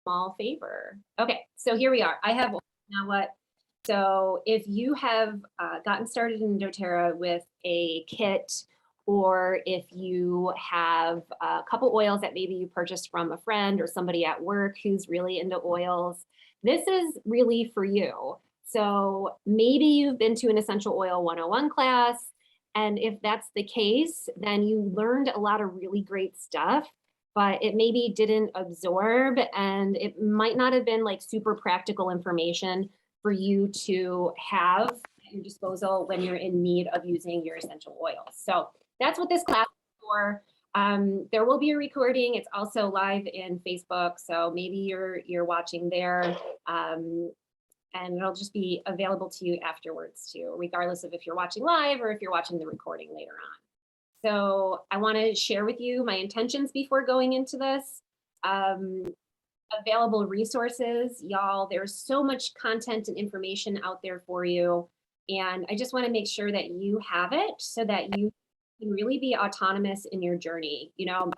small favor. Okay, so here we are. I have now what? So if you have gotten started in doTERRA with a kit, or if you have a couple oils that maybe you purchased from a friend or somebody at work who's really into oils, this is really for you. So maybe you've been to an Essential Oil 101 class, and if that's the case, then you learned a lot of really great stuff, but it maybe didn't absorb, and it might not have been like super practical information for you to have at your disposal when you're in need of using your essential oils. So that's what this class is for. There will be a recording. It's also live in Facebook, so maybe you're watching there, and it'll just be available to you afterwards too, regardless of if you're watching live or if you're watching the recording later on. So I want to share with you my intentions before going into this. Available resources, y'all. There's so much content and information out there for you, and I just want to make sure that you have it so that you can really be autonomous in your journey. You know,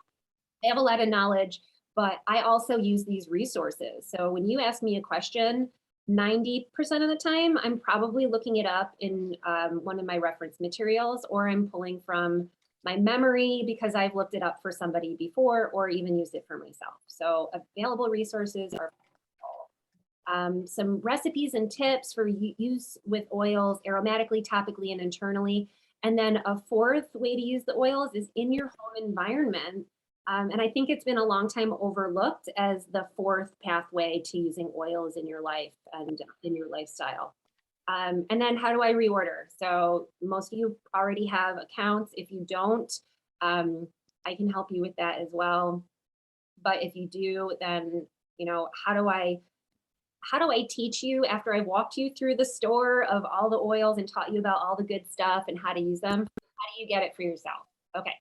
I have a lot of knowledge, but I also use these resources. So when you ask me a question, 90% of the time, I'm probably looking it up in one of my reference materials, or I'm pulling from my memory because I've looked it up for somebody before or even used it for myself. So available resources are some recipes and tips for use with oils, aromatically, topically, and internally. And then a fourth way to use the oils is in your home environment. And I think it's been a long time overlooked as the fourth pathway to using oils in your life and in your lifestyle. And then how do I reorder? So most of you already have accounts. If you don't, I can help you with that as well. But if you do, then, you know, how do I teach you after I've walked you through the store of all the oils and taught you about all the good stuff and how to use them? How do you get it for yourself? Okay.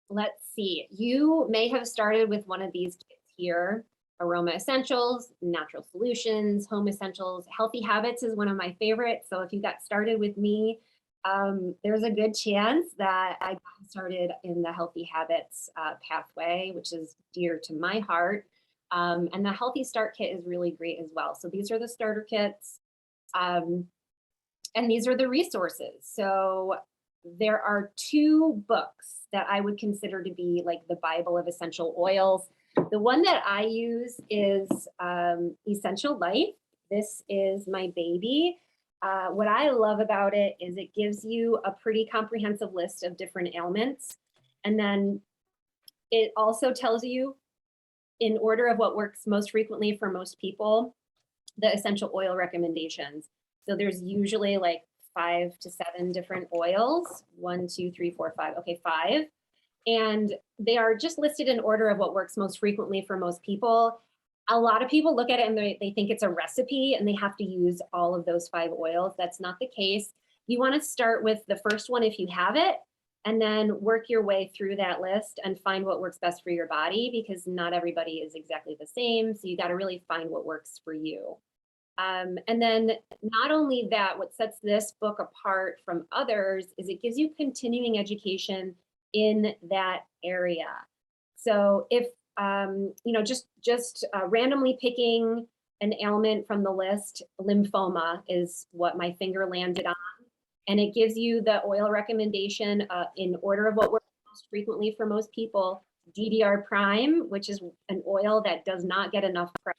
Let's see. You may have started with one of these kits here. Aroma Essentials, Natural Solutions, Home Essentials. Healthy Habits is one of my favorites. So if you got started with me, there's a good chance that I got started in the Healthy Habits pathway, which is dear to my heart. And the Healthy Start Kit is really great as well. So these are the starter kits. And these are the resources. So there are two books that I would consider to be like the Bible of essential oils. The one that I use is Essential Life. This is my baby. What I love about it is it gives you a pretty comprehensive list of different ailments. And then it also tells you, in order of what works most frequently for most people, the essential oil recommendations. So there's usually like 5 to 7 different oils. 1, 2, 3, 4, 5. Okay, 5. And they are just listed in order of what works most frequently for most people. A lot of people look at it and they think it's a recipe and they have to use all of those 5 oils. That's not the case. You want to start with the first one if you have it, and then work your way through that list and find what works best for your body, because not everybody is exactly the same. So you got to really find what works for you. And then not only that, what sets this book apart from others is it gives you continuing education in that area. So if, you know, just randomly picking an ailment from the list, lymphoma is what my finger landed on. And it gives you the oil recommendation in order of what works most frequently for most people. DDR prime, which is an oil that does not get enough credit.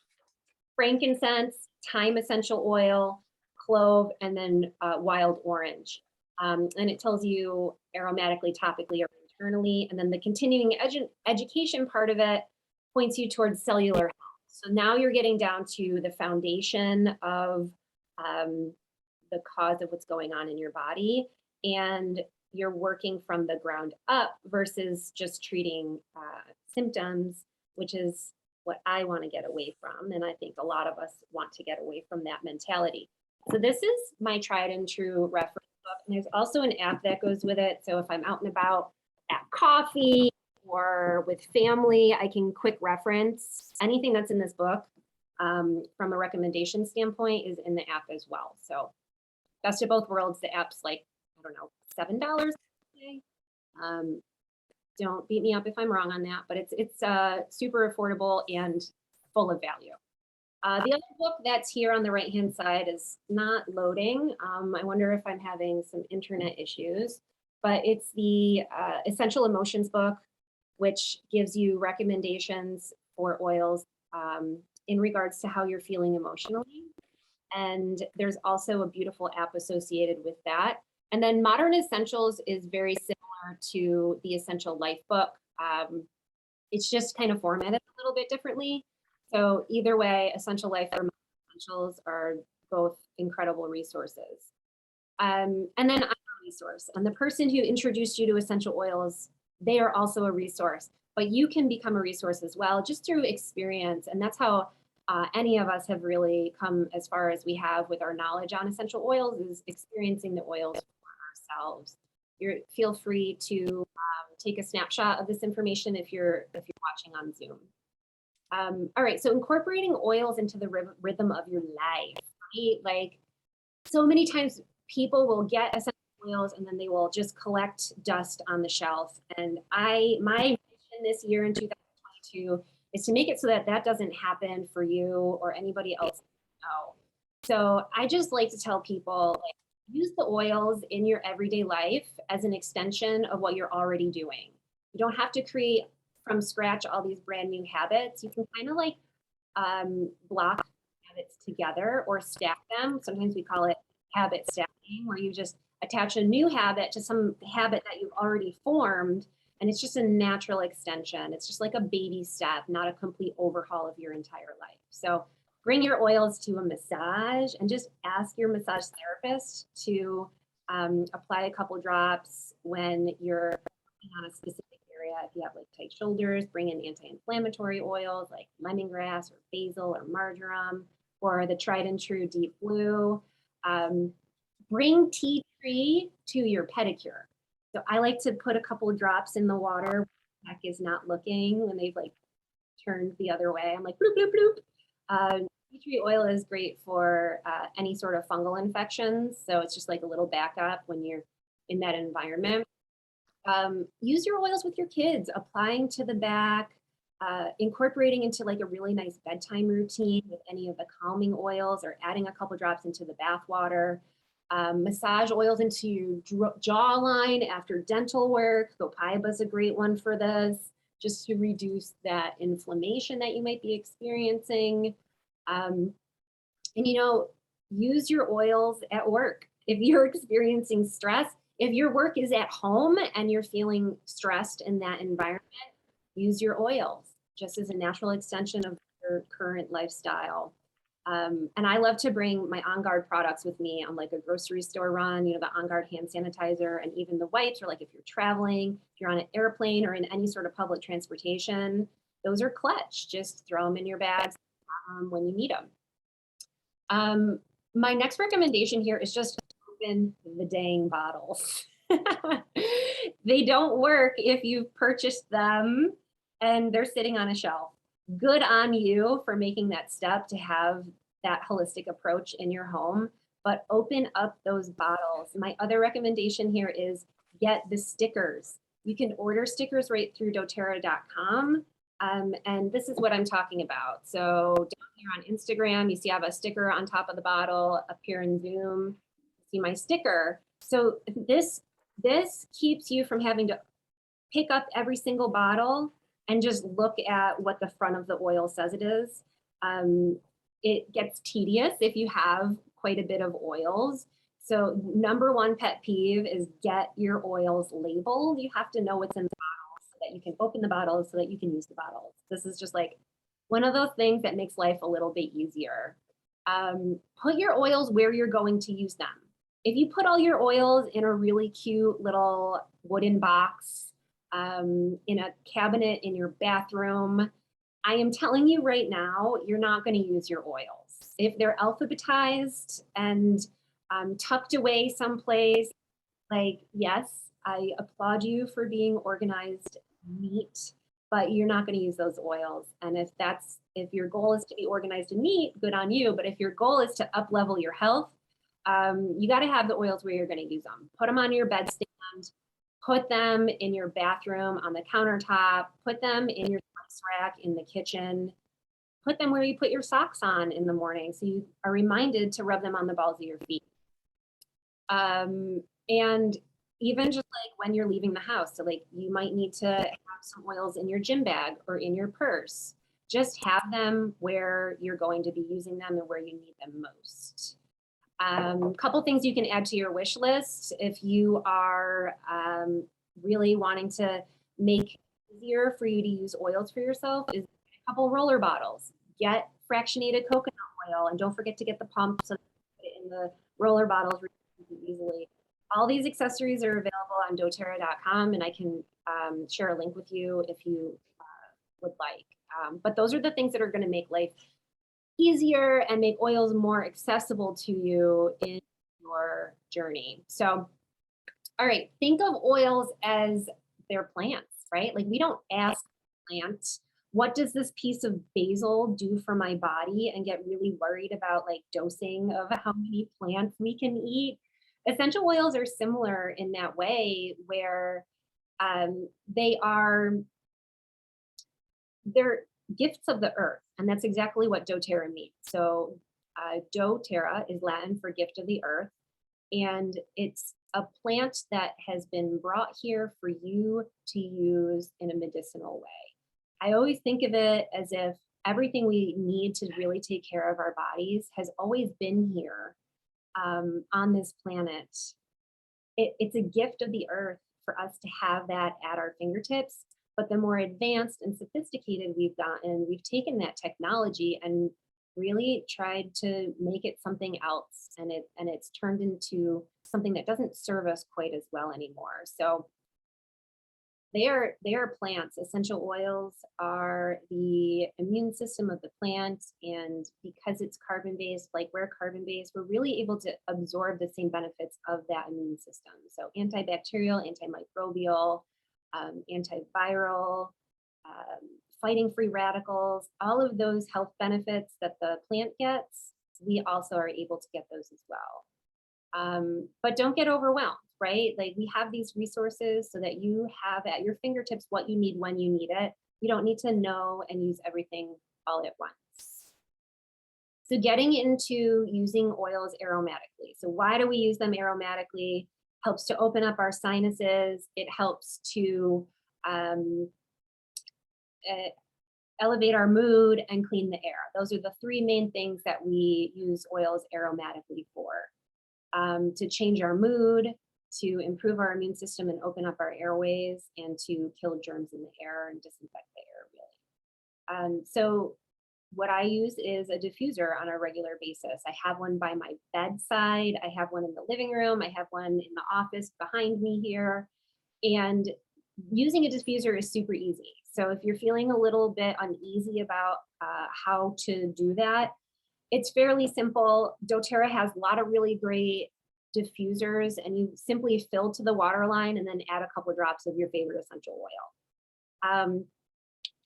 Frankincense, thyme essential oil, clove, and then wild orange. And it tells you aromatically, topically, or internally. And then the continuing education part of it points you towards cellular health. So now you're getting down to the foundation of the cause of what's going on in your body. And you're working from the ground up versus just treating symptoms, which is what I want to get away from. And I think a lot of us want to get away from that mentality. So this is my tried and true reference book. And there's also an app that goes with it. So if I'm out and about at coffee or with family, I can quick reference anything that's in this book from a recommendation standpoint is in the app as well. So best of both worlds, the app's like, I don't know, $7 a day. Don't beat me up if I'm wrong on that, but it's super affordable and full of value. The other book that's here on the right-hand side is not loading. I wonder if I'm having some internet issues, but it's the Essential Emotions book, which gives you recommendations for oils in regards to how you're feeling emotionally. And there's also a beautiful app associated with that. And then Modern Essentials is very similar to the Essential Life book. It's just kind of formatted a little bit differently. So either way, Essential Life or Modern Essentials are both incredible resources. And then I'm a resource. And the person who introduced you to essential oils, they are also a resource. But you can become a resource as well, just through experience. And that's how any of us have really come as far as we have with our knowledge on essential oils, is experiencing the oils for ourselves. Feel free to take a snapshot of this information if you're watching on Zoom. All right, so incorporating oils into the rhythm of your life, right? Like, so many times people will get essential oils and then they will just collect dust on the shelf. And my mission this year in 2022 is to make it so that that doesn't happen for you or anybody else you know. So I just like to tell people, like, use the oils in your everyday life as an extension of what you're already doing. You don't have to create from scratch all these brand new habits. You can kind of like block habits together or stack them. Sometimes we call it habit stacking, where you just attach a new habit to some habit that you've already formed, and it's just a natural extension. It's just like a baby step, not a complete overhaul of your entire life. So bring your oils to a massage and just ask your massage therapist to apply a couple drops when you're working on a specific area. If you have like tight shoulders, bring in anti-inflammatory oils like lemongrass or basil or marjoram, or the tried and true deep blue. Bring tea tree to your pedicure. So I like to put a couple of drops in the water when the tech is not looking, when they've like turned the other way. I'm like, bloop, bloop, bloop. Tea tree oil is great for any sort of fungal infections. So it's just like a little backup when you're in that environment. Use your oils with your kids, applying to the back, incorporating into like a really nice bedtime routine with any of the calming oils, or adding a couple drops into the bath water. Massage oils into your jawline after dental work. Copaiba is a great one for this, just to reduce that inflammation that you might be experiencing. And use your oils at work. If you're experiencing stress, if your work is at home and you're feeling stressed in that environment, use your oils just as a natural extension of your current lifestyle. And I love to bring my On Guard products with me on like a grocery store run, the On Guard hand sanitizer, and even the wipes, or like if you're traveling, if you're on an airplane or in any sort of public transportation, those are clutch. Just throw them in your bags when you need them. My next recommendation here is just open the dang bottles. They don't work if you've purchased them and they're sitting on a shelf. Good on you for making that step to have that holistic approach in your home, but open up those bottles. My other recommendation here is get the stickers. You can order stickers right through doTERRA.com. And this is what I'm talking about. So down here on Instagram, you see I have a sticker on top of the bottle. Up here in Zoom, you see my sticker. So this keeps you from having to pick up every single bottle and just look at what the front of the oil says it is. It gets tedious if you have quite a bit of oils. So number one pet peeve is get your oils labeled. You have to know what's in the bottle so that you can open the bottle, so that you can use the bottles. This is just like one of those things that makes life a little bit easier. Put your oils where you're going to use them. If you put all your oils in a really cute little wooden box, in a cabinet in your bathroom, I am telling you right now, you're not going to use your oils. If they're alphabetized and tucked away someplace, like, yes, I applaud you for being organized, neat, but you're not going to use those oils. And if your goal is to be organized and neat, good on you. But if your goal is to up level your health, you got to have the oils where you're going to use them. Put them on your bedstand. Put them in your bathroom on the countertop, put them in your spice rack in the kitchen, put them where you put your socks on in the morning so you are reminded to rub them on the balls of your feet. And even just like when you're leaving the house, so like you might need to have some oils in your gym bag or in your purse. Just have them where you're going to be using them and where you need them most. Couple things you can add to your wish list if you are really wanting to make it easier for you to use oils for yourself is a couple roller bottles. Get fractionated coconut oil and don't forget to get the pump so that you put it in the roller bottles really easily. All these accessories are available on doTERRA.com and I can share a link with you if you would like. But those are the things that are going to make life easier and make oils more accessible to you in your journey. So, all right, think of oils as their plants, right? Like we don't ask plants, what does this piece of basil do for my body and get really worried about like dosing of how many plants we can eat. Essential oils are similar in that way where they're gifts of the earth. And that's exactly what doTERRA means. So doTERRA is Latin for gift of the earth. And it's a plant that has been brought here for you to use in a medicinal way. I always think of it as if everything we need to really take care of our bodies has always been here on this planet. It's a gift of the earth for us to have that at our fingertips. But the more advanced and sophisticated we've gotten, we've taken that technology and really tried to make it something else. And it's turned into something that doesn't serve us quite as well anymore. So they are plants. Essential oils are the immune system of the plant. And because it's carbon-based, like we're carbon-based, we're really able to absorb the same benefits of that immune system. So antibacterial, antimicrobial, antiviral, fighting free radicals, all of those health benefits that the plant gets, we also are able to get those as well. But don't get overwhelmed, right? Like we have these resources so that you have at your fingertips what you need when you need it. You don't need to know and use everything all at once. So getting into using oils aromatically. So why do we use them aromatically? Helps to open up our sinuses. It helps to elevate our mood and clean the air. Those are the three main things that we use oils aromatically for. To change our mood, to improve our immune system and open up our airways, and to kill germs in the air and disinfect the air, really. So what I use is a diffuser on a regular basis. I have one by my bedside. I have one in the living room. I have one in the office behind me here. And using a diffuser is super easy. So if you're feeling a little bit uneasy about how to do that, it's fairly simple. doTERRA has a lot of really great diffusers, and you simply fill to the water line and then add a couple of drops of your favorite essential oil.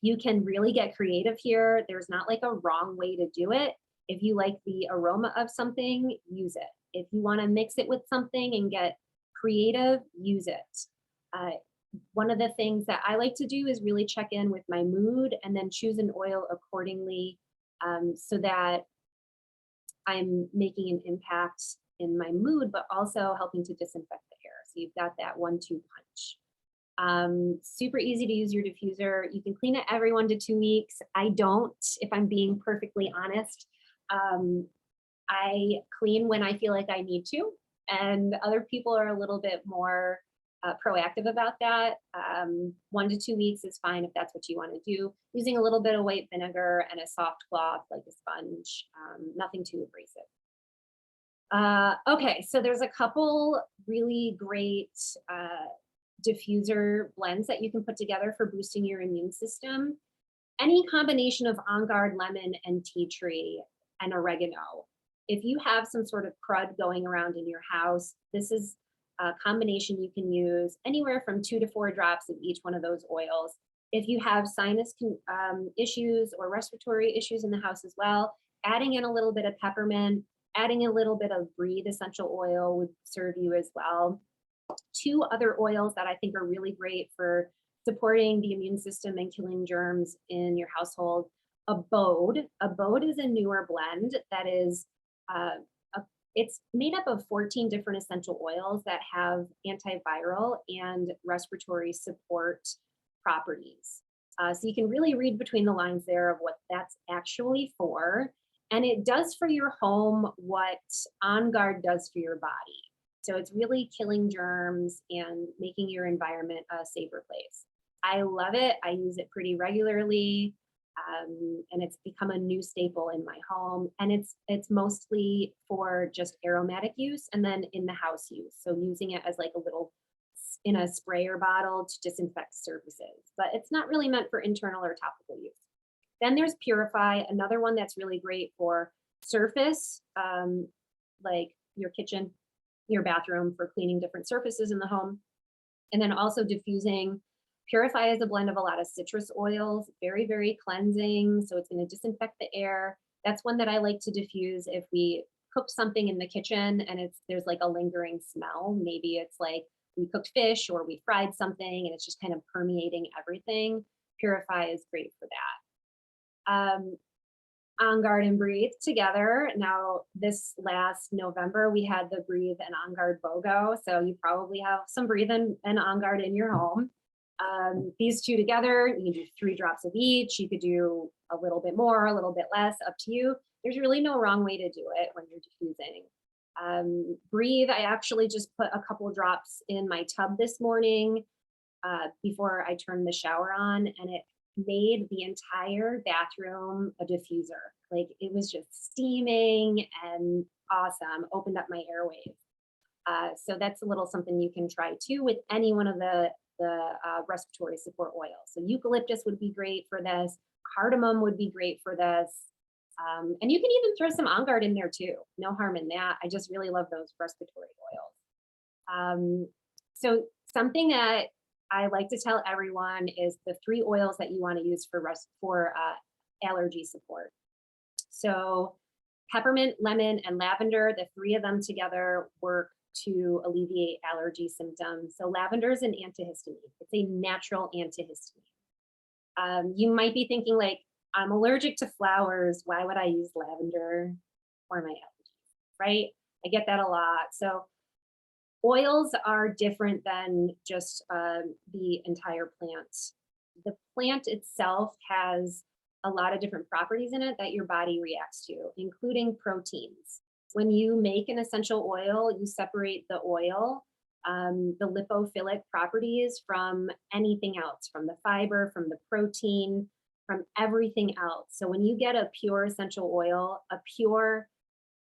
You can really get creative here. There's not like a wrong way to do it. If you like the aroma of something, use it. If you want to mix it with something and get creative, use it. One of the things that I like to do is really check in with my mood and then choose an oil accordingly so that I'm making an impact in my mood, but also helping to disinfect the air. So you've got that 1-2 punch. Super easy to use your diffuser. You can clean it every 1 to 2 weeks. I don't, if I'm being perfectly honest. I clean when I feel like I need to, and other people are a little bit more proactive about that. 1 to 2 weeks is fine if that's what you want to do. Using a little bit of white vinegar and a soft cloth like a sponge, nothing too abrasive. Okay, so there's a couple really great diffuser blends that you can put together for boosting your immune system. Any combination of On Guard lemon and tea tree and oregano. If you have some sort of crud going around in your house, this is a combination you can use anywhere from 2 to 4 drops of each one of those oils. If you have sinus issues or respiratory issues in the house as well, adding in a little bit of peppermint, adding a little bit of Breathe essential oil would serve you as well. Two other oils that I think are really great for supporting the immune system and killing germs in your household. Abode. Abode is a newer blend that is, it's made up of 14 different essential oils that have antiviral and respiratory support properties. So you can really read between the lines there of what that's actually for. And it does for your home what On Guard does for your body. So it's really killing germs and making your environment a safer place. I love it. I use it pretty regularly. And it's become a new staple in my home. And it's mostly for just aromatic use and then in the house use. So using it as like a little in a sprayer bottle to disinfect surfaces, but it's not really meant for internal or topical use. Then there's Purify, another one that's really great for surface, like your kitchen, your bathroom, for cleaning different surfaces in the home. And then also diffusing. Purify is a blend of a lot of citrus oils, very, very cleansing. So it's going to disinfect the air. That's one that I like to diffuse if we cook something in the kitchen and there's like a lingering smell. Maybe it's like we cooked fish or we fried something and it's just kind of permeating everything. Purify is great for that. On Guard and Breathe together. Now, this last November, we had the Breathe and On Guard BOGO. So you probably have some Breathe and On Guard in your home. These two together, you can do 3 drops of each. You could do a little bit more, a little bit less, up to you. There's really no wrong way to do it when you're diffusing. Breathe, I actually just put a couple drops in my tub this morning before I turned the shower on, and it made the entire bathroom a diffuser. Like, it was just steaming and awesome, opened up my airways. So that's a little something you can try too with any one of the respiratory support oils. So eucalyptus would be great for this. Cardamom would be great for this. And you can even throw some On Guard in there too. No harm in that. I just really love those respiratory oils. So something that I like to tell everyone is the 3 oils that you want to use for allergy support. So peppermint, lemon, and lavender, the 3 of them together work to alleviate allergy symptoms. So lavender is an antihistamine. It's a natural antihistamine. You might be thinking, like, I'm allergic to flowers. Why would I use lavender for my allergies, right? I get that a lot. So oils are different than just the entire plant. The plant itself has a lot of different properties in it that your body reacts to, including proteins. When you make an essential oil, you separate the oil, the lipophilic properties from anything else, from the fiber, from the protein, from everything else. So when you get a pure essential oil, a pure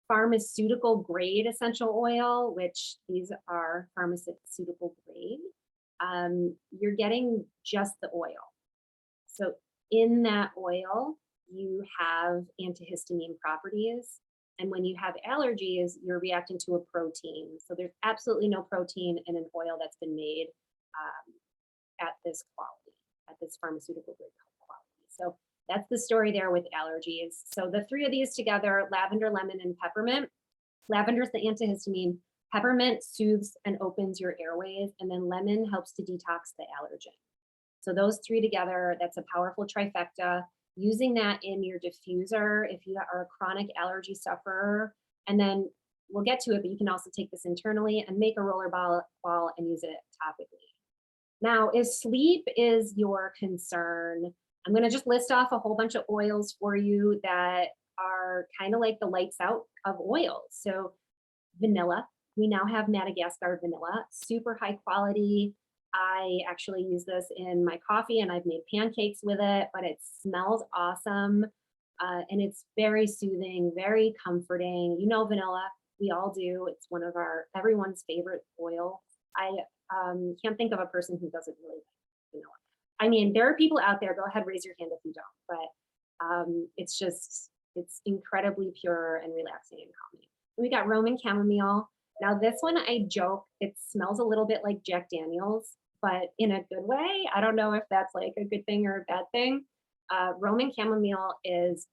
pharmaceutical grade essential oil, which these are pharmaceutical grade, you're getting just the oil. So in that oil, you have antihistamine properties. And when you have allergies, you're reacting to a protein. So there's absolutely no protein in an oil that's been made at this quality, at this pharmaceutical grade quality. So that's the story there with allergies. So the 3 of these together, lavender, lemon, and peppermint. Lavender is the antihistamine. Peppermint soothes and opens your airways, and then lemon helps to detox the allergen. So those 3 together, that's a powerful trifecta. Using that in your diffuser if you are a chronic allergy sufferer, and then we'll get to it, but you can also take this internally and make a roller ball and use it topically. Now, if sleep is your concern, I'm going to just list off a whole bunch of oils for you that are kind of like the lights out of oils. So vanilla, we now have Madagascar vanilla, super high quality. I actually use this in my coffee and I've made pancakes with it, but it smells awesome. And it's very soothing, very comforting. You know, vanilla, we all do. It's one of everyone's favorite oil. I can't think of a person who doesn't really like vanilla. I mean, there are people out there, go ahead, raise your hand if you don't, but it's incredibly pure and relaxing and calming. We got Roman chamomile. Now this one, I joke, it smells a little bit like Jack Daniels, but in a good way. I don't know if that's like a good thing or a bad thing. Roman chamomile is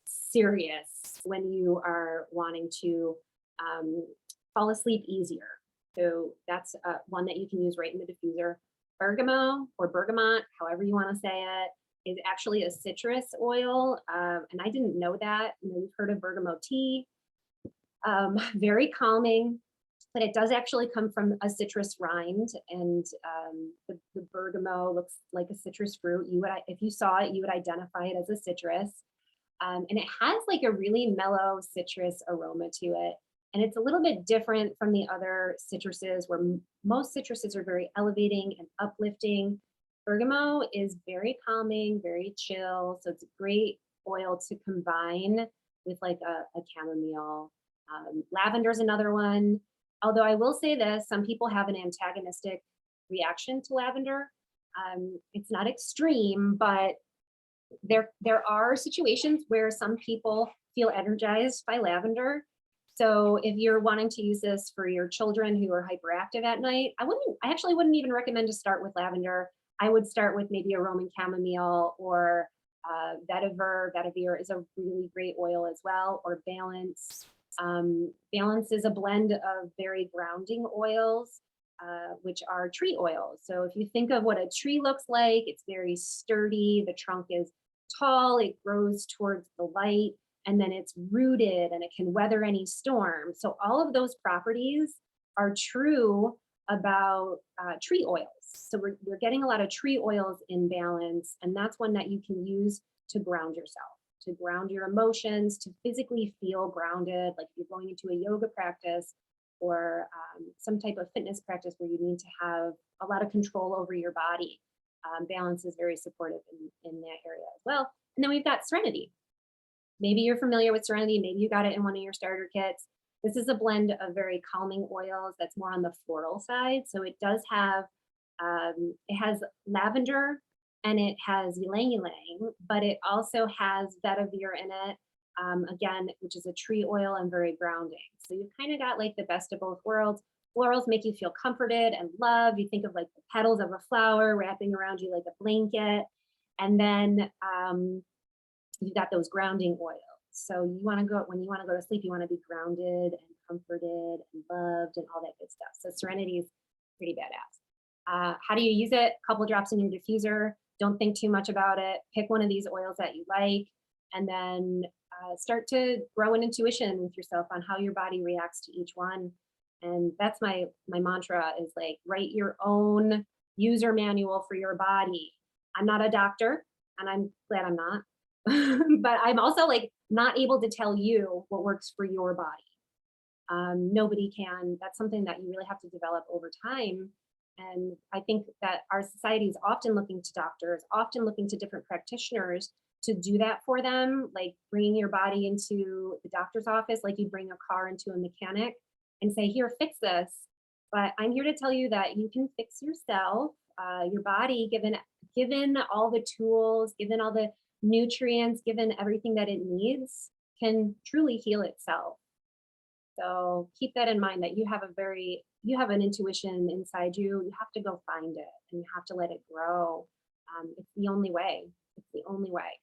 serious when you are wanting to fall asleep easier. So that's one that you can use right in the diffuser. Bergamo or bergamot, however you want to say it, is actually a citrus oil. And I didn't know that. You know, you've heard of bergamot tea, very calming, but it does actually come from a citrus rind. And the bergamot looks like a citrus fruit. You would, if you saw it, you would identify it as a citrus. And it has like a really mellow citrus aroma to it. And it's a little bit different from the other citruses where most citruses are very elevating and uplifting. Bergamot is very calming, very chill. So it's a great oil to combine with like a chamomile. Lavender is another one. Although I will say this, some people have an antagonistic reaction to lavender. It's not extreme, but there are situations where some people feel energized by lavender. So if you're wanting to use this for your children who are hyperactive at night, I actually wouldn't even recommend to start with lavender. I would start with maybe a Roman chamomile or vetiver. Vetiver is a really great oil as well, or balance. Balance is a blend of very grounding oils, which are tree oils. So if you think of what a tree looks like, it's very sturdy. The trunk is tall, it grows towards the light, and then it's rooted and it can weather any storm. So all of those properties are true about tree oils. So we're getting a lot of tree oils in balance, and that's one that you can use to ground yourself, to ground your emotions, to physically feel grounded, like if you're going into a yoga practice or some type of fitness practice where you need to have a lot of control over your body. Balance is very supportive in that area as well. And then we've got Serenity. Maybe you're familiar with Serenity, maybe you got it in one of your starter kits. This is a blend of very calming oils that's more on the floral side. So it does have, it has lavender and it has ylang ylang, but it also has vetiver in it, again, which is a tree oil and very grounding. So you've kind of got like the best of both worlds. Florals make you feel comforted and loved. You think of like the petals of a flower wrapping around you like a blanket. And then you've got those grounding oils. So you want to go, when you want to go to sleep, you want to be grounded and comforted and loved and all that good stuff. So Serenity is pretty badass. How do you use it? A couple drops in your diffuser. Don't think too much about it. Pick one of these oils that you like, and then start to grow an intuition with yourself on how your body reacts to each one. And that's my mantra, is like, write your own user manual for your body. I'm not a doctor, and I'm glad I'm not, but I'm also like not able to tell you what works for your body. Nobody can. That's something that you really have to develop over time. And I think that our society is often looking to doctors, often looking to different practitioners to do that for them, like bringing your body into the doctor's office, like you bring a car into a mechanic and say, here, fix this. But I'm here to tell you that you can fix yourself. Your body, given all the tools, given all the nutrients, given everything that it needs, can truly heal itself. So keep that in mind, that you have an intuition inside you. You have to go find it and you have to let it grow. It's the only way. It's the only way.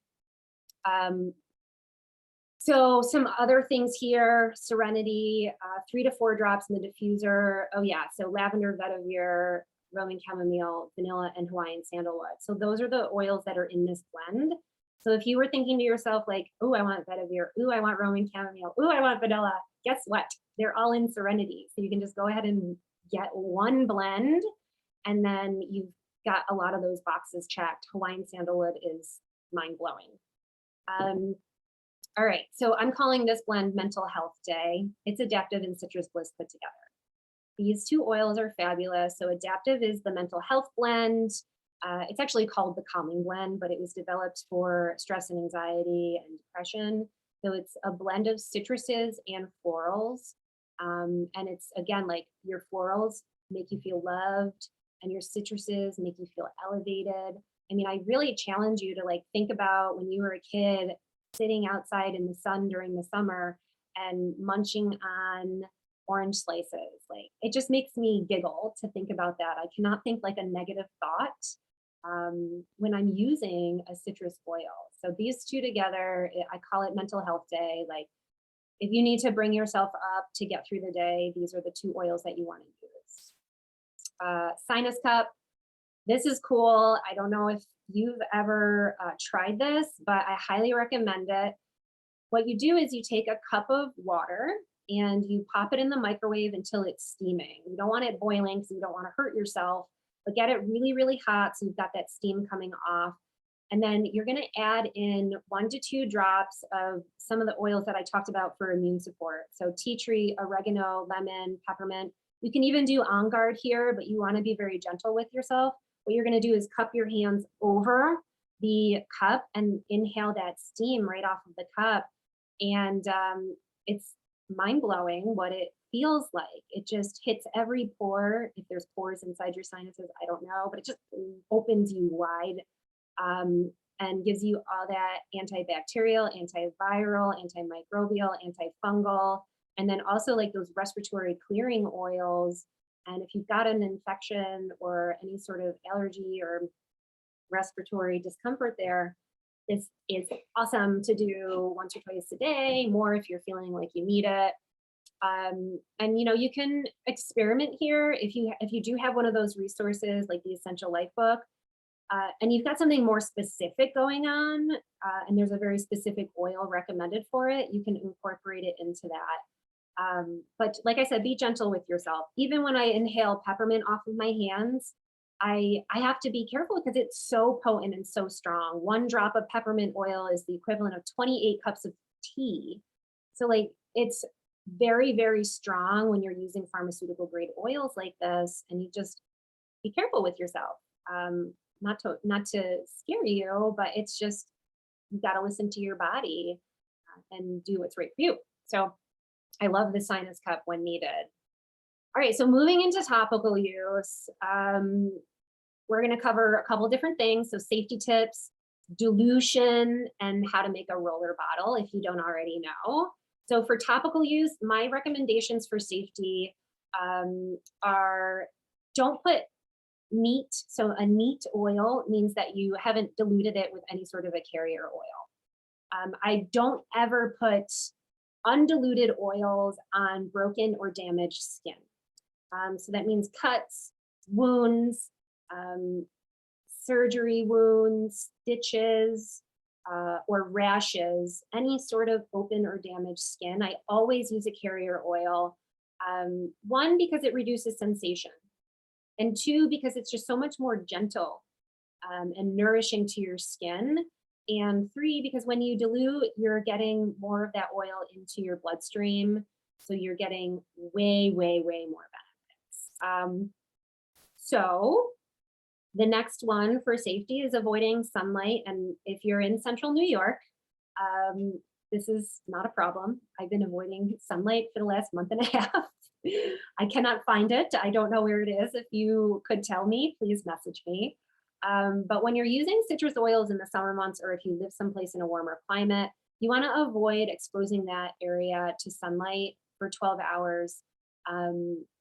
So some other things here: Serenity, 3 to 4 drops in the diffuser. Oh yeah, so lavender, vetiver, Roman chamomile, vanilla, and Hawaiian sandalwood. So those are the oils that are in this blend. So if you were thinking to yourself like, oh, I want vetiver, oh, I want Roman chamomile, oh, I want vanilla, guess what? They're all in Serenity. So you can just go ahead and get one blend, and then you've got a lot of those boxes checked. Hawaiian sandalwood is mind-blowing. All right, so I'm calling this blend Mental Health Day. It's Adaptive and Citrus Bliss put together. These 2 oils are fabulous. So Adaptive is the mental health blend. It's actually called the Calming Blend, but it was developed for stress and anxiety and depression. So it's a blend of citruses and florals. And it's, again, like your florals make you feel loved and your citruses make you feel elevated. I mean, I really challenge you to like think about when you were a kid sitting outside in the sun during the summer and munching on orange slices. Like, it just makes me giggle to think about that. I cannot think like a negative thought when I'm using a citrus oil. So these 2 together, I call it Mental Health Day. Like, if you need to bring yourself up to get through the day, these are the 2 oils that you want to use. Sinus Cup. This is cool. I don't know if you've ever tried this, but I highly recommend it. What you do is you take a cup of water and you pop it in the microwave until it's steaming. You don't want it boiling because you don't want to hurt yourself, but get it really, really hot so you've got that steam coming off. And then you're going to add in 1 to 2 drops of some of the oils that I talked about for immune support. So tea tree, oregano, lemon, peppermint. You can even do On Guard here, but you want to be very gentle with yourself. What you're going to do is cup your hands over the cup and inhale that steam right off of the cup. And it's mind blowing what it feels like. It just hits every pore. If there's pores inside your sinuses, I don't know, but it just opens you wide. And gives you all that antibacterial, antiviral, antimicrobial, antifungal, and then also like those respiratory clearing oils. And if you've got an infection or any sort of allergy or respiratory discomfort there, this is awesome to do once or twice a day, more if you're feeling like you need it. And you can experiment here if you do have one of those resources like the Essential Life book. And you've got something more specific going on, and there's a very specific oil recommended for it, you can incorporate it into that. But like I said, be gentle with yourself. Even when I inhale peppermint off of my hands, I have to be careful because it's so potent and so strong. 1 drop of peppermint oil is the equivalent of 28 cups of tea. So like it's very, very strong when you're using pharmaceutical grade oils like this, and you just be careful with yourself. Not to scare you, but it's just, you got to listen to your body and do what's right for you. So I love the Sinus Cup when needed. All right, so moving into topical use, we're going to cover a couple different things. So safety tips, dilution, and how to make a roller bottle if you don't already know. So for topical use, my recommendations for safety are don't put neat. So a neat oil means that you haven't diluted it with any sort of a carrier oil. I don't ever put undiluted oils on broken or damaged skin. So that means cuts, wounds, surgery wounds, stitches, or rashes, any sort of open or damaged skin. I always use a carrier oil. 1, because it reduces sensation. And 2, because it's just so much more gentle and nourishing to your skin. And 3, because when you dilute, you're getting more of that oil into your bloodstream. So you're getting way, way, way more benefits. So the next one for safety is avoiding sunlight. And if you're in central New York, this is not a problem. I've been avoiding sunlight for the last month and a half. I cannot find it. I don't know where it is. If you could tell me, please message me. But when you're using citrus oils in the summer months, or if you live someplace in a warmer climate, you want to avoid exposing that area to sunlight for 12 hours.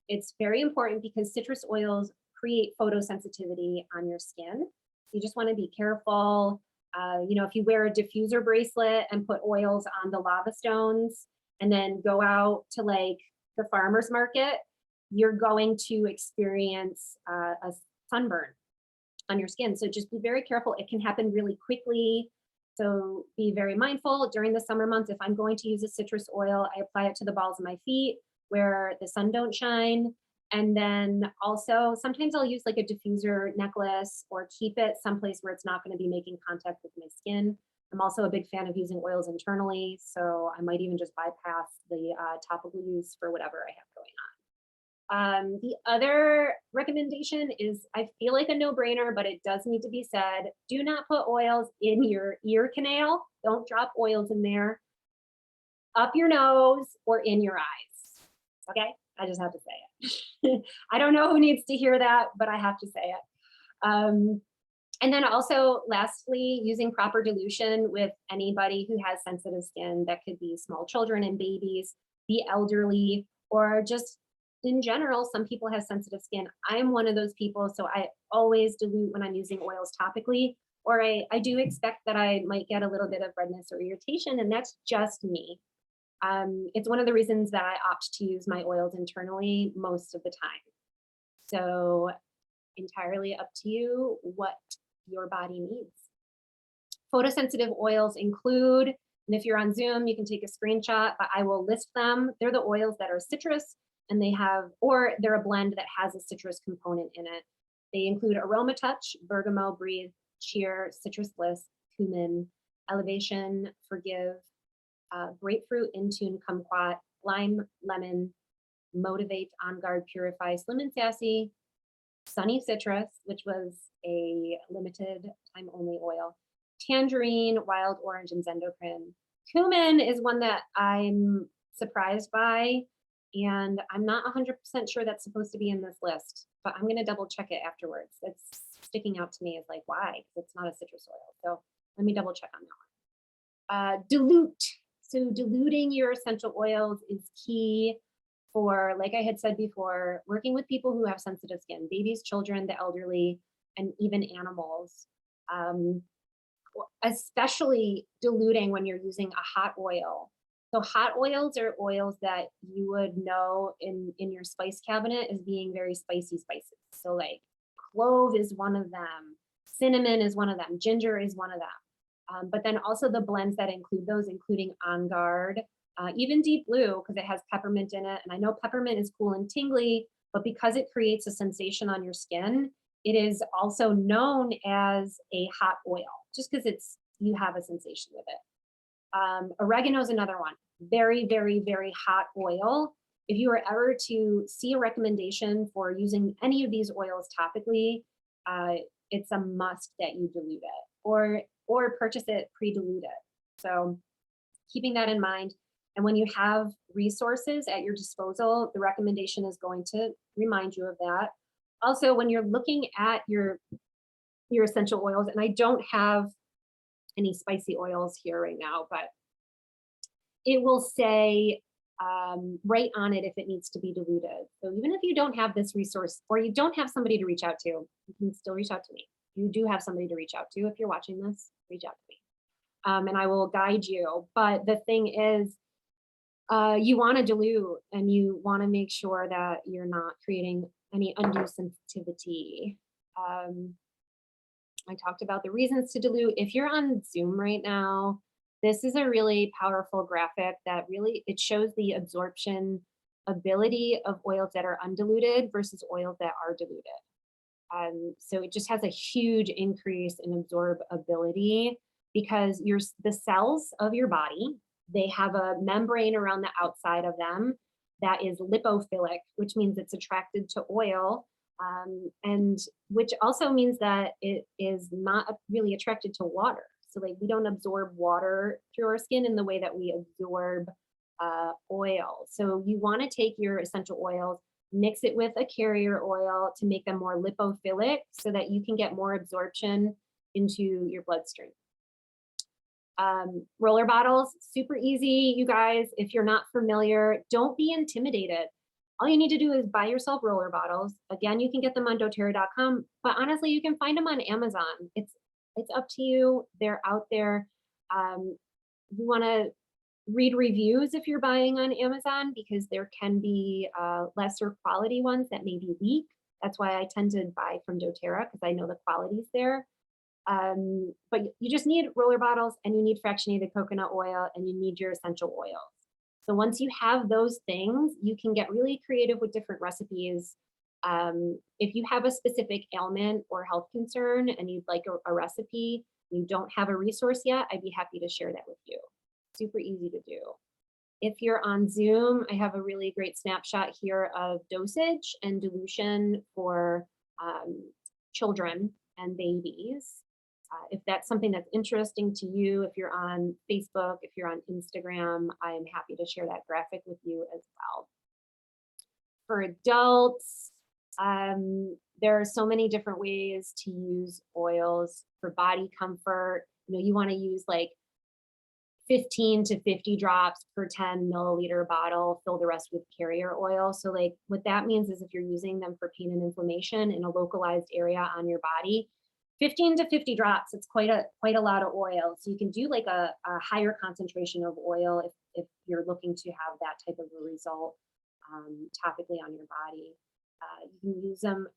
It's very important because citrus oils create photosensitivity on your skin. You just want to be careful. If you wear a diffuser bracelet and put oils on the lava stones and then go out to like the farmer's market, you're going to experience a sunburn on your skin. So just be very careful. It can happen really quickly. So be very mindful during the summer months. If I'm going to use a citrus oil, I apply it to the balls of my feet where the sun don't shine. And then also sometimes I'll use like a diffuser necklace or keep it someplace where it's not going to be making contact with my skin. I'm also a big fan of using oils internally, so I might even just bypass the topical use for whatever I have going on. The other recommendation is, I feel like a no-brainer, but it does need to be said. Do not put oils in your ear canal. Don't drop oils in there, up your nose, or in your eyes. Okay, I just have to say it. I don't know who needs to hear that, but I have to say it. And then also, lastly, using proper dilution with anybody who has sensitive skin. That could be small children and babies, the elderly, or just in general, some people have sensitive skin. I am one of those people, so I always dilute when I'm using oils topically, or I do expect that I might get a little bit of redness or irritation, and that's just me. It's one of the reasons that I opt to use my oils internally most of the time. So entirely up to you what your body needs. Photosensitive oils include, and if you're on Zoom, you can take a screenshot, but I will list them. They're the oils that are citrus and they have, or they're a blend that has a citrus component in it. They include Aromatouch, Bergamo, Breathe, Cheer, Citrus Bliss, Cumin, Elevation, Forgive, Grapefruit, Intune, Kumquat, Lime, Lemon, Motivate, On Guard, Purify, Slim and Sassy, Sunny Citrus, which was a limited time only oil, Tangerine, Wild Orange, and Zendocrine. Cumin is one that I'm surprised by, and I'm not 100% sure that's supposed to be in this list, but I'm going to double check it afterwards. It's sticking out to me as like, why? Because it's not a citrus oil. So let me double check on that one. Dilute. So diluting your essential oils is key for, like I had said before, working with people who have sensitive skin, babies, children, the elderly, and even animals. Especially diluting when you're using a hot oil. So hot oils are oils that you would know in your spice cabinet as being very spicy spices. So like clove is one of them, cinnamon is one of them, ginger is one of them. But then also the blends that include those, including On Guard, even Deep Blue, because it has peppermint in it. And I know peppermint is cool and tingly, but because it creates a sensation on your skin, it is also known as a hot oil, just because you have a sensation with it. Oregano is another one. Very, very, very hot oil. If you are ever to see a recommendation for using any of these oils topically, it's a must that you dilute it or purchase it pre-diluted. So keeping that in mind. And when you have resources at your disposal, the recommendation is going to remind you of that. Also, when you're looking at your essential oils, and I don't have any spicy oils here right now, but it will say right on it if it needs to be diluted. So even if you don't have this resource or you don't have somebody to reach out to, you can still reach out to me. You do have somebody to reach out to. If you're watching this, reach out to me. And I will guide you. But the thing is, you want to dilute and you want to make sure that you're not creating any undue sensitivity. I talked about the reasons to dilute. If you're on Zoom right now, this is a really powerful graphic that really, it shows the absorption ability of oils that are undiluted versus oils that are diluted. So it just has a huge increase in absorbability because the cells of your body, they have a membrane around the outside of them that is lipophilic, which means it's attracted to oil, and which also means that it is not really attracted to water. So like we don't absorb water through our skin in the way that we absorb oil. So you want to take your essential oils, mix it with a carrier oil to make them more lipophilic so that you can get more absorption into your bloodstream. Roller bottles, super easy, you guys. If you're not familiar, don't be intimidated. All you need to do is buy yourself roller bottles. Again, you can get them on doTERRA.com, but honestly, you can find them on Amazon. It's up to you. They're out there. You want to read reviews if you're buying on Amazon because there can be lesser quality ones that may be weak. That's why I tend to buy from doTERRA because I know the quality's there. But you just need roller bottles and you need fractionated coconut oil and you need your essential oils. So once you have those things, you can get really creative with different recipes. If you have a specific ailment or health concern and you'd like a recipe, you don't have a resource yet, I'd be happy to share that with you. Super easy to do. If you're on Zoom, I have a really great snapshot here of dosage and dilution for children and babies. If that's something that's interesting to you, if you're on Facebook, if you're on Instagram, I am happy to share that graphic with you as well. For adults, there are so many different ways to use oils for body comfort. You know, you want to use like 15 to 50 drops per 10 milliliter bottle, fill the rest with carrier oil. So like what that means is if you're using them for pain and inflammation in a localized area on your body, 15 to 50 drops, it's quite a lot of oil. So you can do like a higher concentration of oil if you're looking to have that type of a result topically on your body. You can use them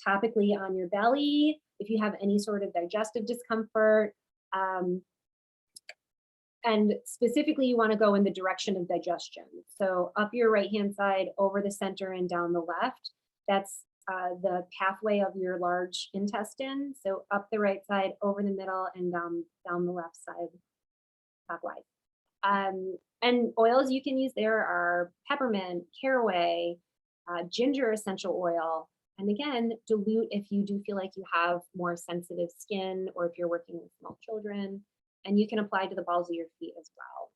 topically on your belly if you have any sort of digestive discomfort. And specifically, you want to go in the direction of digestion. So up your right-hand side, over the center, and down the left. That's the pathway of your large intestine. So up the right side, over the middle, and down the left side, clockwise. And oils you can use there are peppermint, caraway, ginger essential oil. And again, dilute if you do feel like you have more sensitive skin or if you're working with small children. And you can apply to the balls of your feet as well.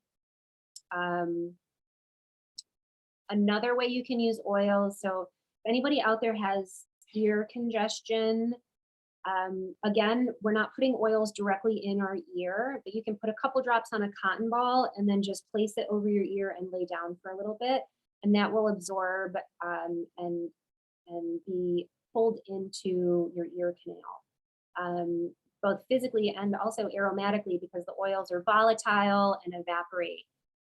Another way you can use oils, so if anybody out there has ear congestion, again, we're not putting oils directly in our ear, but you can put a couple drops on a cotton ball and then just place it over your ear and lay down for a little bit, and that will absorb and be pulled into your ear canal. Both physically and also aromatically, because the oils are volatile and evaporate.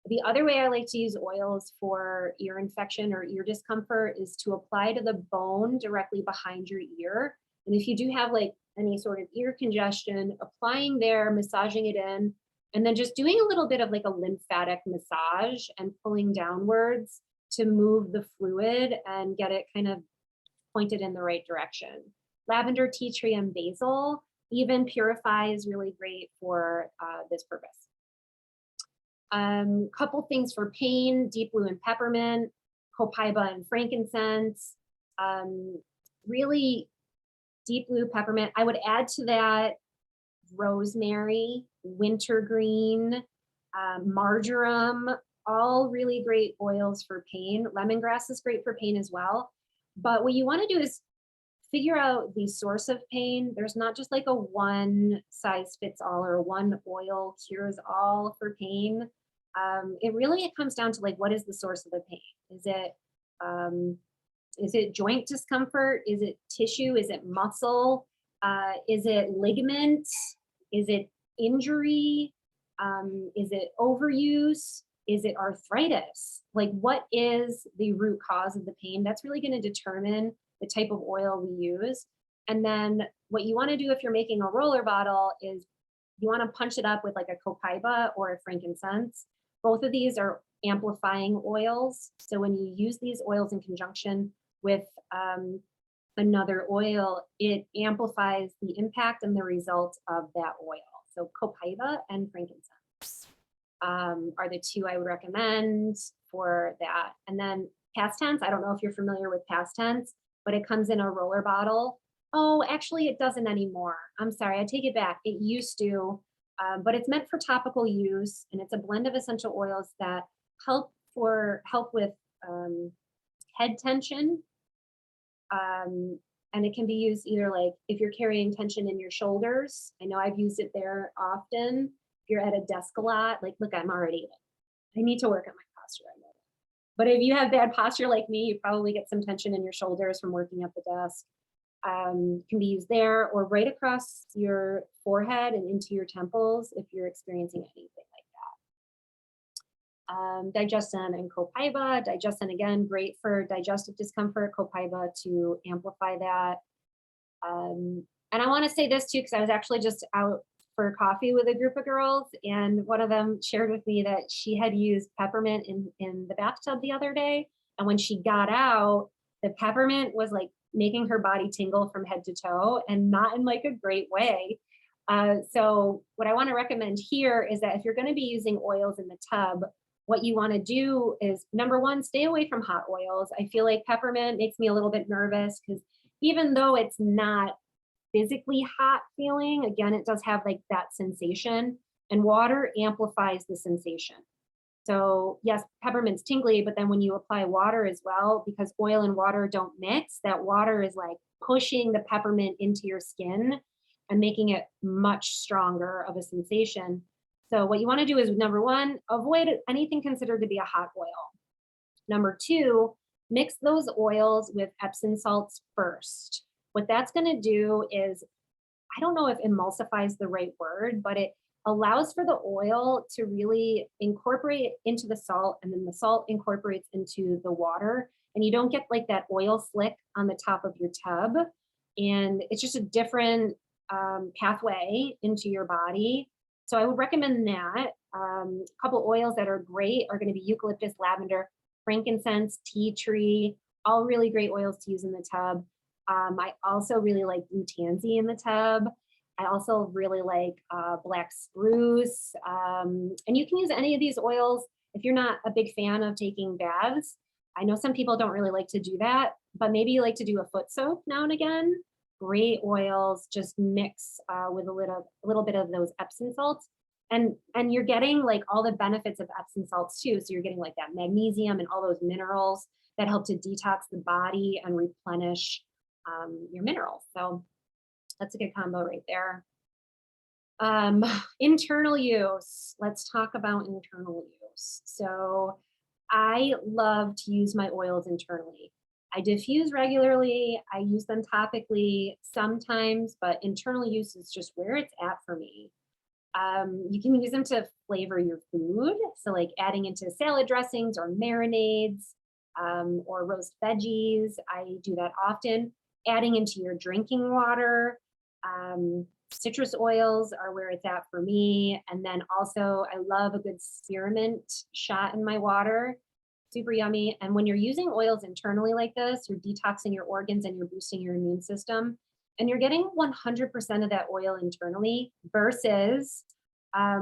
The other way I like to use oils for ear infection or ear discomfort is to apply to the bone directly behind your ear. And if you do have like any sort of ear congestion, applying there, massaging it in, and then just doing a little bit of like a lymphatic massage and pulling downwards to move the fluid and get it kind of pointed in the right direction. Lavender, tea tree, and basil. Even Purify is really great for this purpose. Couple things for pain: deep blue and peppermint, copaiba and frankincense. Really deep blue, peppermint. I would add to that rosemary, wintergreen, marjoram, all really great oils for pain. Lemongrass is great for pain as well. But what you want to do is figure out the source of pain. There's not just like a one size fits all or one oil cures all for pain. It comes down to like, what is the source of the pain? Is it joint discomfort? Is it tissue? Is it muscle? Is it ligament? Is it injury? Is it overuse? Is it arthritis? Like, what is the root cause of the pain? That's really going to determine the type of oil we use. And then what you want to do if you're making a roller bottle is you want to punch it up with like a copaiba or a frankincense. Both of these are amplifying oils. So when you use these oils in conjunction with another oil, it amplifies the impact and the results of that oil. So copaiba and frankincense are the two I would recommend for that. And then past tense, I don't know if you're familiar with past tense, but it comes in a roller bottle. Oh, actually it doesn't anymore. I'm sorry, I take it back. It used to, but it's meant for topical use, and it's a blend of essential oils that help with head tension. And it can be used either like if you're carrying tension in your shoulders. I know I've used it there often. If you're at a desk a lot, like, look, I need to work on my posture. I know that. But if you have bad posture like me, you probably get some tension in your shoulders from working at the desk. Can be used there or right across your forehead and into your temples if you're experiencing anything like that. Digestion and copaiba. Digestion, again, great for digestive discomfort. Copaiba to amplify that. And I want to say this too, because I was actually just out for coffee with a group of girls, and one of them shared with me that she had used peppermint in the bathtub the other day. And when she got out, the peppermint was like making her body tingle from head to toe, and not in like a great way. So what I want to recommend here is that if you're going to be using oils in the tub, what you want to do is, number one, stay away from hot oils. I feel like peppermint makes me a little bit nervous because even though it's not physically hot feeling, again, it does have like that sensation, and water amplifies the sensation. So yes, peppermint's tingly, but then when you apply water as well, because oil and water don't mix, that water is like pushing the peppermint into your skin and making it much stronger of a sensation. So what you want to do is, number one, avoid anything considered to be a hot oil. Number two, mix those oils with Epsom salts first. What that's going to do is, I don't know if emulsify is the right word, but it allows for the oil to really incorporate into the salt, and then the salt incorporates into the water, and you don't get like that oil slick on the top of your tub. And it's just a different pathway into your body. So I would recommend that. A couple oils that are great are going to be eucalyptus, lavender, frankincense, tea tree, all really great oils to use in the tub. I also really like blue tansy in the tub. I also really like black spruce. And you can use any of these oils if you're not a big fan of taking baths. I know some people don't really like to do that, but maybe you like to do a foot soak now and again. Great oils, just mix with a little bit of those Epsom salts. And you're getting like all the benefits of Epsom salts too. So you're getting like that magnesium and all those minerals that help to detox the body and replenish your minerals. So that's a good combo right there. Internal use. Let's talk about internal use. So I love to use my oils internally. I diffuse regularly. I use them topically sometimes, but internal use is just where it's at for me. You can use them to flavor your food. So like adding into salad dressings or marinades or roast veggies. I do that often. Adding into your drinking water. Citrus oils are where it's at for me. And then also I love a good spearmint shot in my water. Super yummy. And when you're using oils internally like this, you're detoxing your organs and you're boosting your immune system. And you're getting 100% of that oil internally versus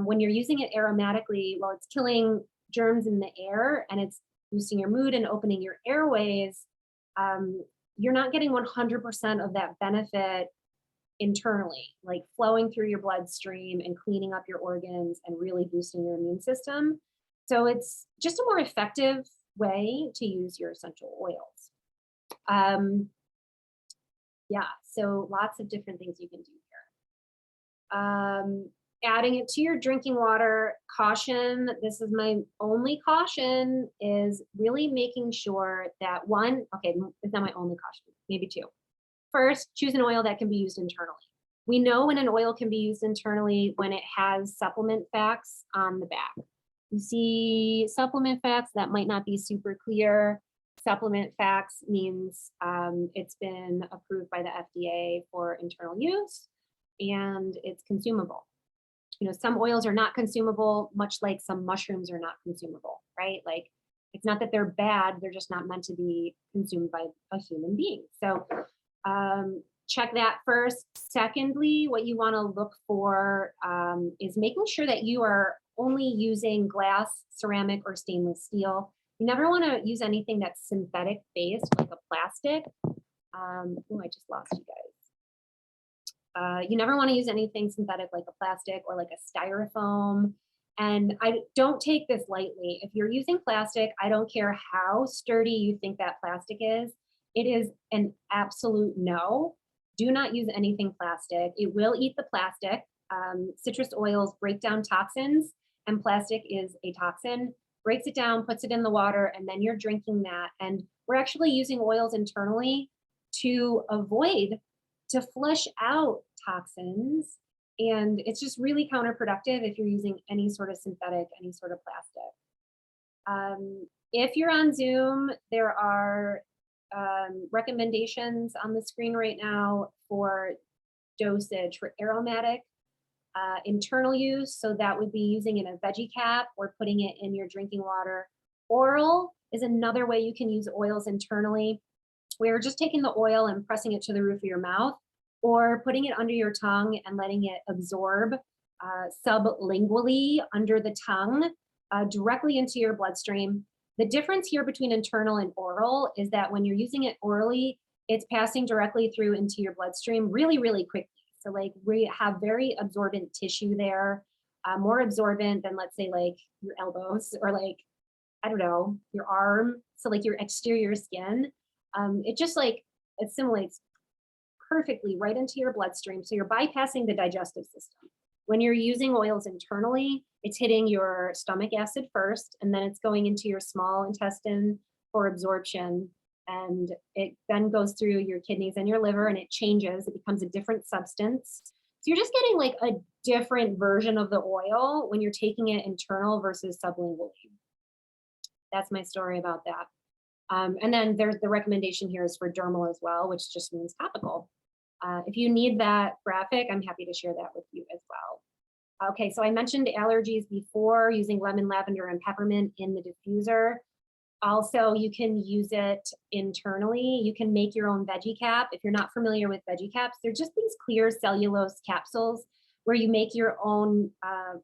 when you're using it aromatically, well, it's killing germs in the air and it's boosting your mood and opening your airways. You're not getting 100% of that benefit internally, like flowing through your bloodstream and cleaning up your organs and really boosting your immune system. So it's just a more effective way to use your essential oils. Yeah, so lots of different things you can do here. Adding it to your drinking water, caution, this is my only caution, is really making sure that one, okay, it's not my only caution, maybe two. First, choose an oil that can be used internally. We know when an oil can be used internally when it has supplement facts on the back. You see supplement facts that might not be super clear. Supplement facts means it's been approved by the FDA for internal use and it's consumable. You know, some oils are not consumable, much like some mushrooms are not consumable, right? Like it's not that they're bad, they're just not meant to be consumed by a human being. So check that first. Secondly, what you want to look for is making sure that you are only using glass, ceramic, or stainless steel. You never want to use anything that's synthetic based, like a plastic. Oh, I just lost you guys. You never want to use anything synthetic like a plastic or like a styrofoam. And I don't take this lightly. If you're using plastic, I don't care how sturdy you think that plastic is. It is an absolute no. Do not use anything plastic. It will eat the plastic. Citrus oils break down toxins, and plastic is a toxin. Breaks it down, puts it in the water, and then you're drinking that. And we're actually using oils internally to flush out toxins. And it's just really counterproductive if you're using any sort of synthetic, any sort of plastic. If you're on Zoom, there are recommendations on the screen right now for dosage for aromatic internal use. So that would be using in a veggie cap or putting it in your drinking water. Oral is another way you can use oils internally. We're just taking the oil and pressing it to the roof of your mouth or putting it under your tongue and letting it absorb sublingually under the tongue directly into your bloodstream. The difference here between internal and oral is that when you're using it orally, it's passing directly through into your bloodstream really, really quickly. So like we have very absorbent tissue there, more absorbent than let's say like your elbows or like, I don't know, your arm. So like your exterior skin, it just like assimilates perfectly right into your bloodstream. So you're bypassing the digestive system. When you're using oils internally, it's hitting your stomach acid first, and then it's going into your small intestine for absorption. And it then goes through your kidneys and your liver and it changes, it becomes a different substance. So you're just getting like a different version of the oil when you're taking it internal versus sublingually. That's my story about that. And then there's the recommendation here is for dermal as well, which just means topical. If you need that graphic, I'm happy to share that with you as well. Okay, so I mentioned allergies before, using lemon, lavender, and peppermint in the diffuser. Also, you can use it internally. You can make your own veggie cap. If you're not familiar with veggie caps, they're just these clear cellulose capsules where you make your own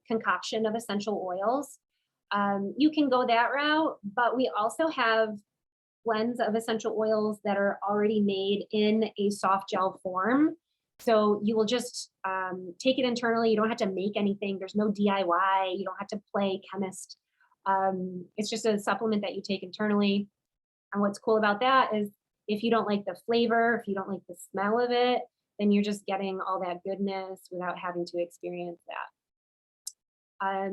concoction of essential oils. You can go that route, but we also have blends of essential oils that are already made in a soft gel form. So you will just take it internally. You don't have to make anything. There's no DIY. You don't have to play chemist. It's just a supplement that you take internally. And what's cool about that is if you don't like the flavor, if you don't like the smell of it, then you're just getting all that goodness without having to experience that.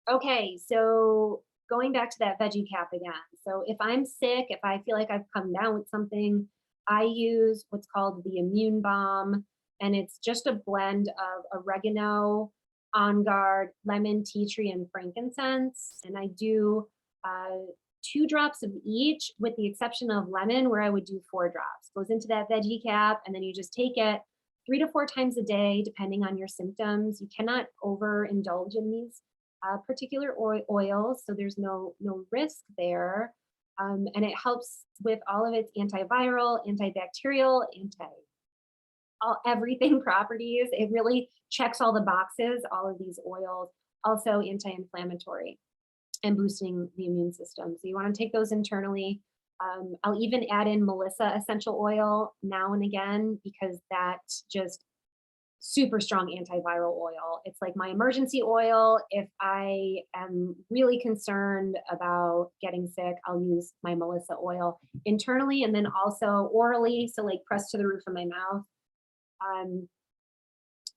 Okay, so going back to that veggie cap again. So if I'm sick, if I feel like I've come down with something, I use what's called the Immune Balm, and it's just a blend of oregano, on guard, lemon, tea tree, and frankincense. And I do 2 drops of each, with the exception of lemon, where I would do 4 drops. Goes into that veggie cap, and then you just take it 3 to 4 times a day, depending on your symptoms. You cannot overindulge in these particular oils, so there's no risk there. And it helps with all of its antiviral, antibacterial, everything properties. It really checks all the boxes, all of these oils, also anti-inflammatory and boosting the immune system. So you want to take those internally. I'll even add in Melissa essential oil now and again, because that's just super strong antiviral oil. It's like my emergency oil. If I am really concerned about getting sick, I'll use my Melissa oil internally and then also orally, so like pressed to the roof of my mouth.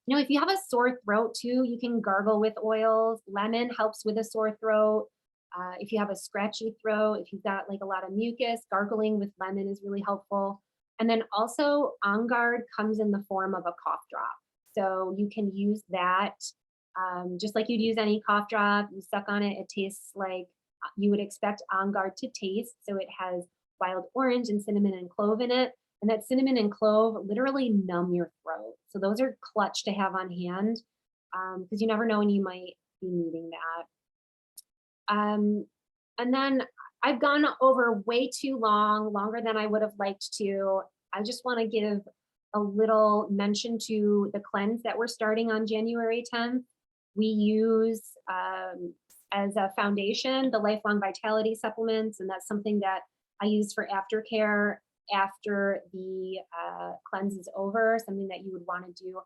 If you have a sore throat too, you can gargle with oils. Lemon helps with a sore throat. If you have a scratchy throat, if you've got like a lot of mucus, gargling with lemon is really helpful. And then also On Guard comes in the form of a cough drop. So you can use that just like you'd use any cough drop. You suck on it, it tastes like you would expect On Guard to taste. So it has wild orange and cinnamon and clove in it. And that cinnamon and clove literally numb your throat. So those are clutch to have on hand because you never know when you might be needing that. And then I've gone over way too long, longer than I would have liked to. I just want to give a little mention to the cleanse that we're starting on January 10th. We use as a foundation the Lifelong Vitality supplements, and that's something that I use for aftercare after the cleanse is over, something that you would want to do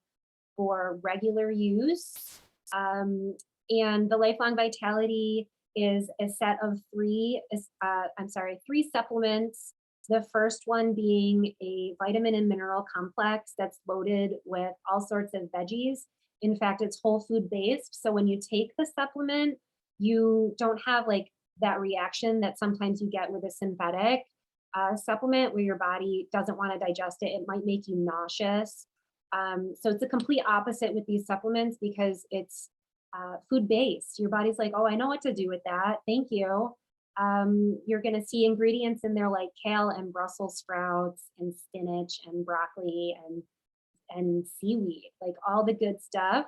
for regular use. And the Lifelong Vitality is a set of three supplements. The first one being a vitamin and mineral complex that's loaded with all sorts of veggies. In fact, it's whole food based. So when you take the supplement, you don't have like that reaction that sometimes you get with a synthetic supplement where your body doesn't want to digest it. It might make you nauseous. So it's a complete opposite with these supplements because it's food based. Your body's like, oh, I know what to do with that. Thank you. You're going to see ingredients in there like kale and Brussels sprouts and spinach and broccoli and seaweed, like all the good stuff.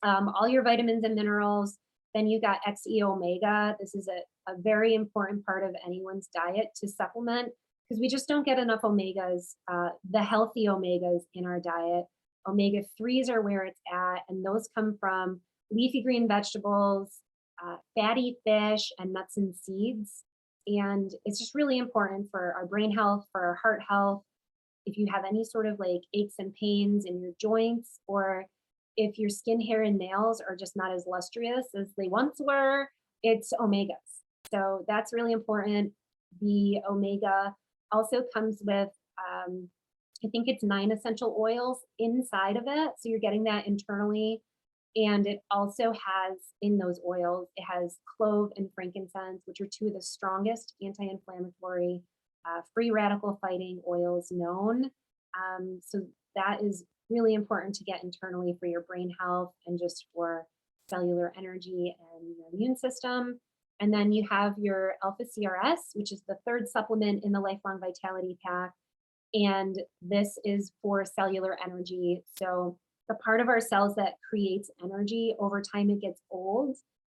All your vitamins and minerals. Then you got XE omega. This is a very important part of anyone's diet to supplement because we just don't get enough omegas, the healthy omegas in our diet. Omega 3s are where it's at, and those come from leafy green vegetables, fatty fish, and nuts and seeds. And it's just really important for our brain health, for our heart health. If you have any sort of like aches and pains in your joints, or if your skin, hair, and nails are just not as lustrous as they once were, it's omegas. So that's really important. The omega also comes with, I think it's 9 essential oils inside of it. So you're getting that internally. And it also has in those oils, it has clove and frankincense, which are 2 of the strongest anti-inflammatory, free radical fighting oils known. So that is really important to get internally for your brain health and just for cellular energy and your immune system. And then you have your Alpha CRS, which is the third supplement in the Lifelong Vitality Pack. And this is for cellular energy. So the part of our cells that creates energy, over time it gets old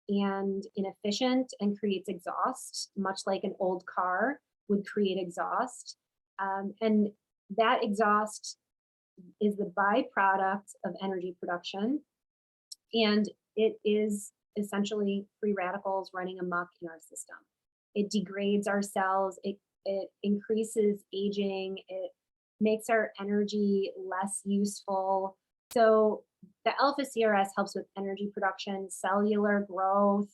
and inefficient and creates exhaust, much like an old car would create exhaust. And that exhaust is the byproduct of energy production. And it is essentially free radicals running amok in our system. It degrades our cells, it increases aging, it makes our energy less useful. So the alpha CRS helps with energy production, cellular growth,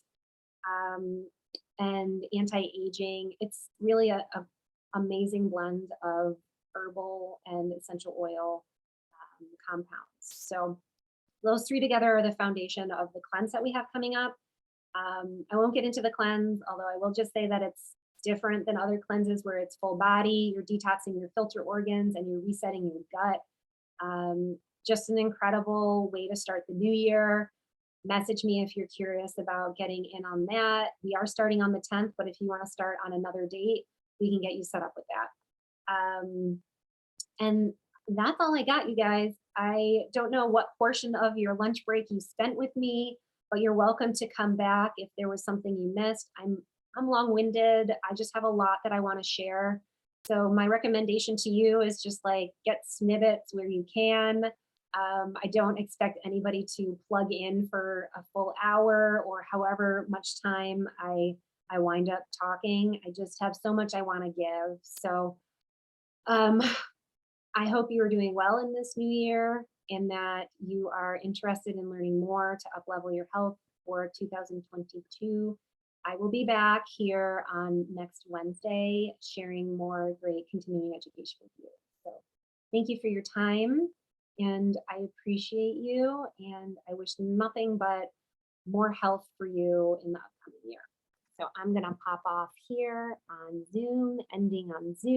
and anti-aging. It's really a amazing blend of herbal and essential oil compounds. So those three together are the foundation of the cleanse that we have coming up. I won't get into the cleanse, although I will just say that it's different than other cleanses where it's full body, you're detoxing your filter organs and you're resetting your gut. Just an incredible way to start the new year. Message me if you're curious about getting in on that. We are starting on the 10th, but if you want to start on another date, we can get you set up with that. And that's all I got, you guys. I don't know what portion of your lunch break you spent with me, but you're welcome to come back if there was something you missed. I'm long-winded. I just have a lot that I want to share. So my recommendation to you is just like get snippets where you can. I don't expect anybody to plug in for a full hour or however much time I wind up talking. I just have so much I want to give. So I hope you are doing well in this new year and that you are interested in learning more to up-level your health for 2022. I will be back here on next Wednesday sharing more great continuing education with you. So thank you for your time and I appreciate you and I wish nothing but more health for you in the upcoming year. So I'm gonna pop off here on Zoom, ending on Zoom.